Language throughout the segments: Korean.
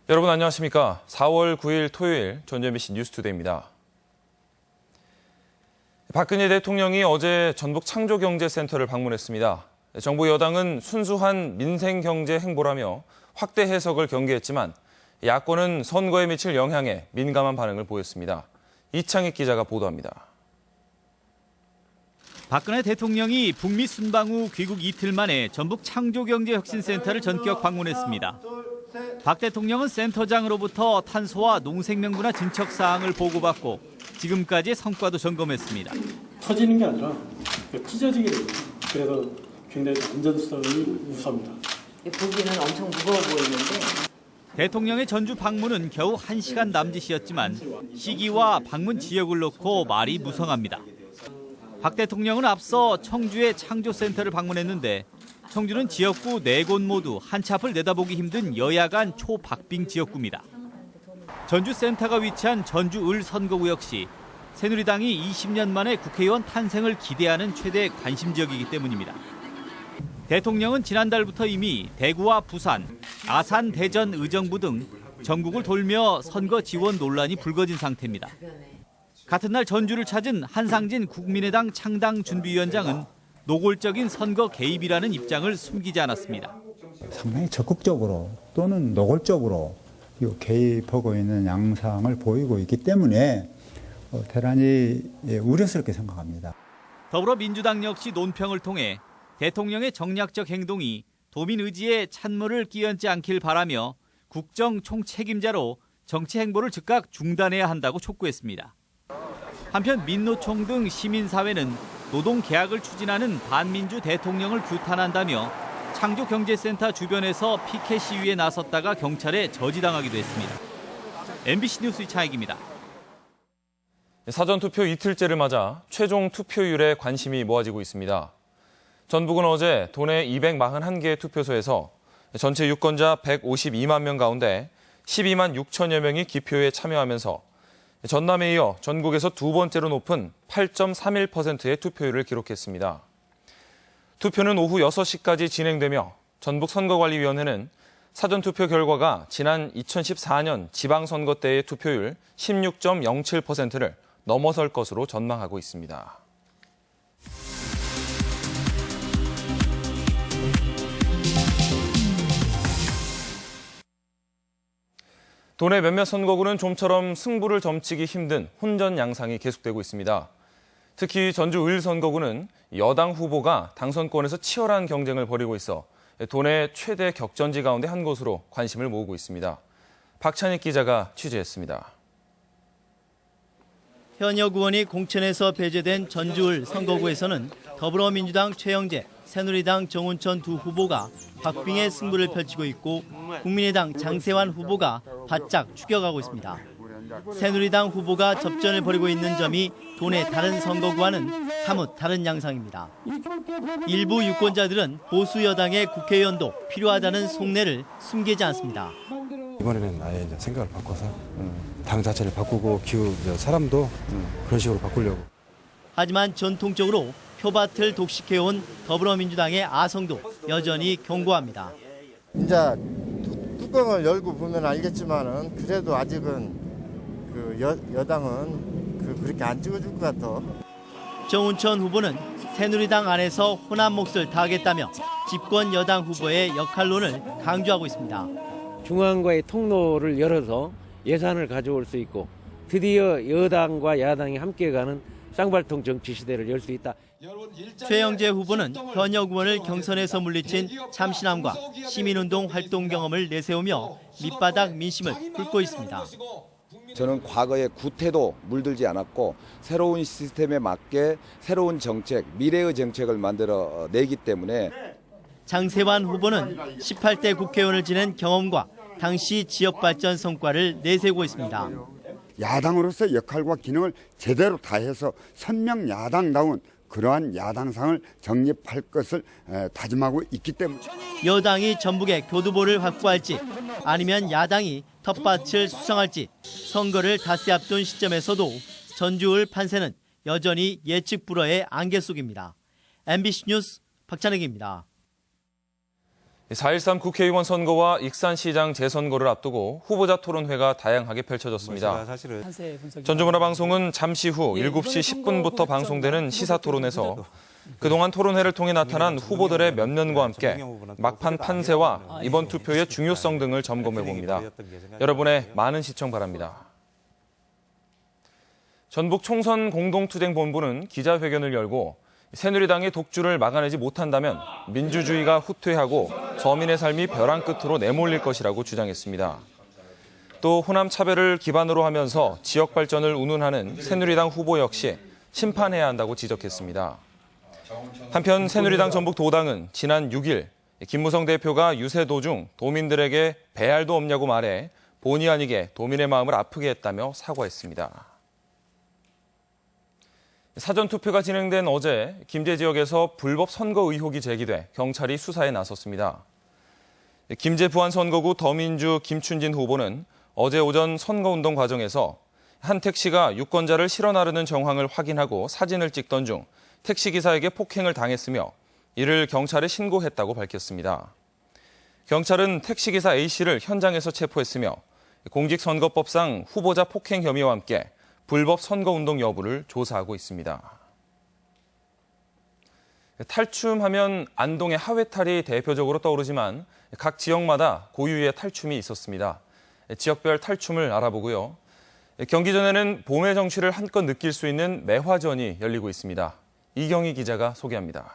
여러분 안녕하십니까? 4월 9일 토요일 전주 MBC 뉴스투데이입니다. 박근혜 대통령이 어제 전북 창조경제센터를 방문했습니다. 정부 여당은 순수한 민생경제 행보라며 확대 해석을 경계했지만 야권은 선거에 미칠 영향에 민감한 반응을 보였습니다. 이창익 기자가 보도합니다. 박근혜 대통령이 북미 순방 후 귀국 이틀 만에 전북 창조경제혁신센터를 전격 방문했습니다. 박 대통령은 센터장으로부터 탄소와 농생명분화 진척 사항을 보고받고 지금까지의 성과도 점검했습니다. 터지는 게 아니라 찢어지게 됩니다. 그래서 굉장히 안전성이 우수합니다. 보기는 엄청 무거워 보이는데. 대통령의 전주 방문은 겨우 1시간 남짓이었지만 시기와 방문 지역을 놓고 말이 무성합니다. 박 대통령은 앞서 청주의 창조센터를 방문했는데 청주는 지역구 4곳 모두 한치 앞을 내다보기 힘든 여야 간 초박빙 지역구입니다. 전주센터가 위치한 전주을 선거구 역시 새누리당이 20년 만에 국회의원 탄생을 기대하는 최대 관심 지역이기 때문입니다. 대통령은 지난달부터 이미 대구와 부산, 아산, 대전, 의정부 등 전국을 돌며 선거 지원 논란이 불거진 상태입니다. 같은 날 전주를 찾은 한상진 국민의당 창당준비위원장은 노골적인 선거 개입이라는 입장을 숨기지 않았습니다. 상당히 적극적으로 또는 노골적으로 개입하고 있는 양상을 보이고 있기 때문에 대단히 우려스럽게 생각합니다. 더불어민주당 역시 논평을 통해 대통령의 정략적 행동이 도민 의지에 찬물을 끼얹지 않길 바라며 국정 총책임자로 정치 행보를 즉각 중단해야 한다고 촉구했습니다. 한편 민노총 등 시민사회는 노동계약을 추진하는 반민주 대통령을 규탄한다며 창조경제센터 주변에서 피켓 시위에 나섰다가 경찰에 저지당하기도 했습니다. MBC 뉴스 이창익입니다. 사전투표 이틀째를 맞아 최종 투표율에 관심이 모아지고 있습니다. 전북은 어제 도내 241개의 투표소에서 전체 유권자 152만 명 가운데 12만 6천여 명이 기표에 참여하면서 전남에 이어 전국에서 두 번째로 높은 8.31%의 투표율을 기록했습니다. 투표는 오후 6시까지 진행되며 전북선거관리위원회는 사전투표 결과가 지난 2014년 지방선거 때의 투표율 16.07%를 넘어설 것으로 전망하고 있습니다. 도내 몇몇 선거구는 좀처럼 승부를 점치기 힘든 혼전 양상이 계속되고 있습니다. 특히 전주 을 선거구는 여당 후보가 당선권에서 치열한 경쟁을 벌이고 있어 도내 최대 격전지 가운데 한 곳으로 관심을 모으고 있습니다. 박찬익 기자가 취재했습니다. 현역 의원이 공천에서 배제된 전주을 선거구에서는 더불어민주당 최영재, 새누리당 정운천 두 후보가 박빙의 승부를 펼치고 있고 국민의당 장세환 후보가 바짝 추격하고 있습니다. 새누리당 후보가 접전을 벌이고 있는 점이 도내 다른 선거구와는 사뭇 다른 양상입니다. 일부 유권자들은 보수 여당의 국회의원도 필요하다는 속내를 숨기지 않습니다. 이번에는 아예 이제 생각을 바꿔서 당 자체를 바꾸고 사람도 그런 식으로 바꾸려고. 하지만 전통적으로 표밭을 독식해온 더불어민주당의 아성도 여전히 견고합니다. 이제 뚜껑을 열고 보면 알겠지만은 그래도 아직은 여당은 그렇게 안 찍어줄 것 같아. 정운천 후보는 새누리당 안에서 호남 몫을 다하겠다며 집권 여당 후보의 역할론을 강조하고 있습니다. 중앙과의 통로를 열어서 예산을 가져올 수 있고 드디어 여당과 야당이 함께 가는 쌍발통 정치 시대를 열 수 있다. 최영재 후보는 현역 의원을 경선에서 물리친 참신함과 시민운동 활동 경험을 내세우며 밑바닥 민심을 훑고 있습니다. 저는 과거의 구태도 물들지 않았고 새로운 시스템에 맞게 새로운 정책, 미래의 정책을 만들어 내기 때문에. 장세환 후보는 18대 국회의원을 지낸 경험과 당시 지역 발전 성과를 내세우고 있습니다. 야당으로서 역할과 기능을 제대로 다해서 선명 야당다운 그러한 야당상을 정립할 것을 다짐하고 있기 때문에. 여당이 전북의 교두보를 확보할지 아니면 야당이 텃밭을 수성할지 선거를 닷새 앞둔 시점에서도 전주을 판세는 여전히 예측 불허의 안개 속입니다. MBC 뉴스 박찬익입니다. 4.13 국회의원 선거와 익산시장 재선거를 앞두고 후보자 토론회가 다양하게 펼쳐졌습니다. 전주문화방송은 잠시 후 7시 10분부터 방송되는 시사토론에서 그동안 토론회를 통해 나타난 후보들의 면면과 함께 막판 판세와 이번 투표의 중요성 등을 점검해봅니다. 여러분의 많은 시청 바랍니다. 전북 총선 공동투쟁본부는 기자회견을 열고 새누리당의 독주를 막아내지 못한다면 민주주의가 후퇴하고 서민의 삶이 벼랑 끝으로 내몰릴 것이라고 주장했습니다. 또 호남 차별을 기반으로 하면서 지역 발전을 운운하는 새누리당 후보 역시 심판해야 한다고 지적했습니다. 한편 새누리당 전북 도당은 지난 6일 김무성 대표가 유세 도중 도민들에게 배알도 없냐고 말해 본의 아니게 도민의 마음을 아프게 했다며 사과했습니다. 사전투표가 진행된 어제 김제 지역에서 불법 선거 의혹이 제기돼 경찰이 수사에 나섰습니다. 김제 부안선거구 더민주 김춘진 후보는 어제 오전 선거운동 과정에서 한 택시가 유권자를 실어 나르는 정황을 확인하고 사진을 찍던 중 택시기사에게 폭행을 당했으며 이를 경찰에 신고했다고 밝혔습니다. 경찰은 택시기사 A씨를 현장에서 체포했으며 공직선거법상 후보자 폭행 혐의와 함께 불법 선거운동 여부를 조사하고 있습니다. 탈춤하면 안동의 하회탈이 대표적으로 떠오르지만 각 지역마다 고유의 탈춤이 있었습니다. 지역별 탈춤을 알아보고요. 경기 전에는 봄의 정취를 한껏 느낄 수 있는 매화전이 열리고 있습니다. 이경희 기자가 소개합니다.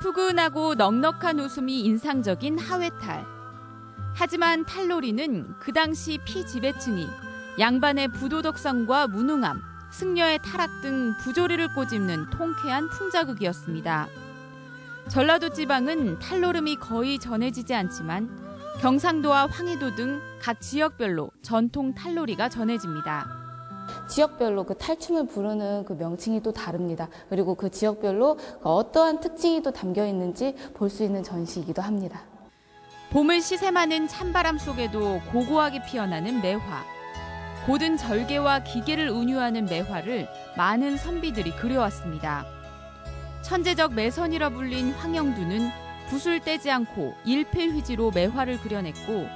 푸근하고 넉넉한 웃음이 인상적인 하회탈. 하지만 탈놀이는 그 당시 피지배층이 양반의 부도덕성과 무능함, 승려의 타락 등 부조리를 꼬집는 통쾌한 풍자극이었습니다. 전라도 지방은 탈노름이 거의 전해지지 않지만 경상도와 황해도 등 각 지역별로 전통 탈놀이가 전해집니다. 지역별로 그 탈춤을 부르는 그 명칭이 또 다릅니다. 그리고 그 지역별로 어떠한 특징이 또 담겨 있는지 볼 수 있는 전시이기도 합니다. 봄을 시샘하는 찬바람 속에도 고고하게 피어나는 매화. 고든 절개와 기계를 운유하는 매화를 많은 선비들이 그려왔습니다. 천재적 매선이라 불린 황영두는 붓을 떼지 않고 일필휘지로 매화를 그려냈고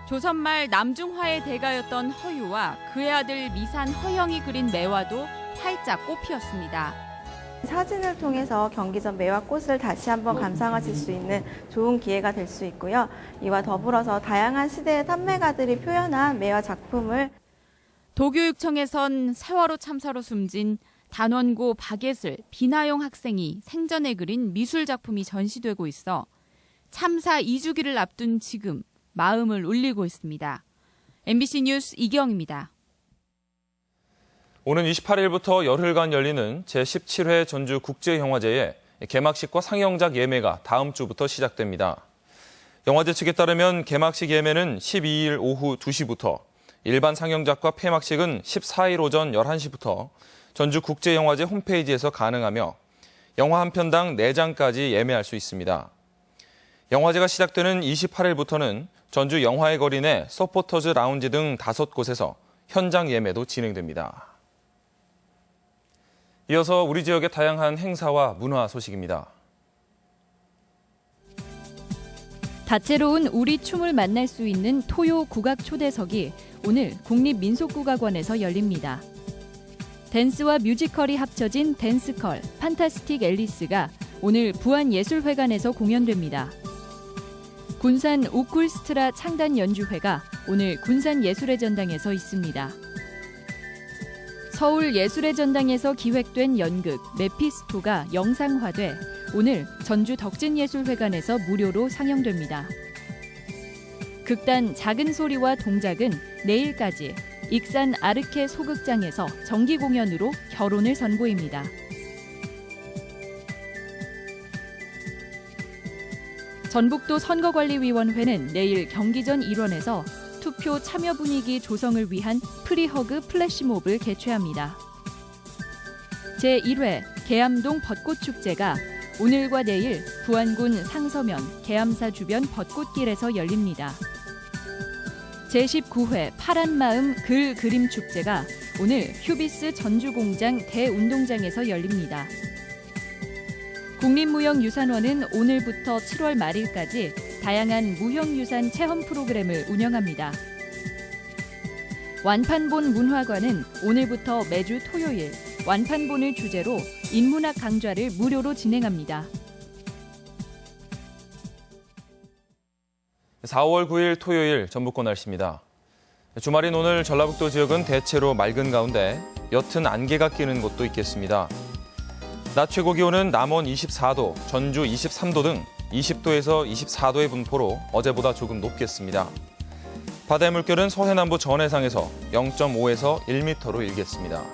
조선 말 남중화의 대가였던 허유와 그의 아들 미산 허영이 그린 매화도 활짝 꽃피었습니다. 사진을 통해서 경기 전 매화꽃을 다시 한번 감상하실 수 있는 좋은 기회가 될 수 있고요. 이와 더불어서 다양한 시대의 탐매가들이 표현한 매화 작품을 도교육청에선 세월호 참사로 숨진 단원고 박예슬, 비나용 학생이 생전에 그린 미술 작품이 전시되고 있어 참사 2주기를 앞둔 지금 마음을 울리고 있습니다. MBC 뉴스 이경입니다. 오는 28일부터 열흘간 열리는 제17회 전주국제영화제의 개막식과 상영작 예매가 다음 주부터 시작됩니다. 영화제 측에 따르면 개막식 예매는 12일 오후 2시부터, 일반 상영작과 폐막식은 14일 오전 11시부터 전주국제영화제 홈페이지에서 가능하며 영화 한 편당 4장까지 예매할 수 있습니다. 영화제가 시작되는 28일부터는 전주 영화의 거리 내 서포터즈 라운지 등 5곳에서 현장 예매도 진행됩니다. 이어서 우리 지역의 다양한 행사와 문화 소식입니다. 다채로운 우리 춤을 만날 수 있는 토요 국악 초대석이 오늘 국립민속국악원에서 열립니다. 댄스와 뮤지컬이 합쳐진 댄스컬 판타스틱 앨리스가 오늘 부안예술회관에서 공연됩니다. 군산 오쿨스트라 창단 연주회가 오늘 군산예술의 전당에서 있습니다. 서울 예술의 전당에서 기획된 연극 메피스토가 영상화돼 오늘 전주 덕진예술회관에서 무료로 상영됩니다. 극단 작은 소리와 동작은 내일까지 익산 아르케 소극장에서 정기 공연으로 결혼을 선보입니다. 전북도 선거관리위원회는 내일 경기전 일원에서 투표 참여 분위기 조성을 위한 프리허그 플래시몹을 개최합니다. 제1회 계암동 벚꽃축제가 오늘과 내일 부안군 상서면 계암사 주변 벚꽃길에서 열립니다. 제19회 파란마음 글그림축제가 오늘 휴비스 전주공장 대운동장에서 열립니다. 국립무형유산원은 오늘부터 7월 말일까지 다양한 무형유산 체험 프로그램을 운영합니다. 완판본 문화관은 오늘부터 매주 토요일 완판본을 주제로 인문학 강좌를 무료로 진행합니다. 4월 9일 토요일 전북권 날씨입니다. 주말인 오늘 전라북도 지역은 대체로 맑은 가운데 옅은 안개가 끼는 곳도 있겠습니다. 낮 최고 기온은 남원 24도, 전주 23도 등 20도에서 24도의 분포로 어제보다 조금 높겠습니다. 바다의 물결은 서해남부 전해상에서 0.5에서 1m로 일겠습니다.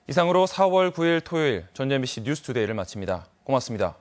이상으로 4월 9일 토요일 전주 MBC 뉴스투데이를 마칩니다. 고맙습니다.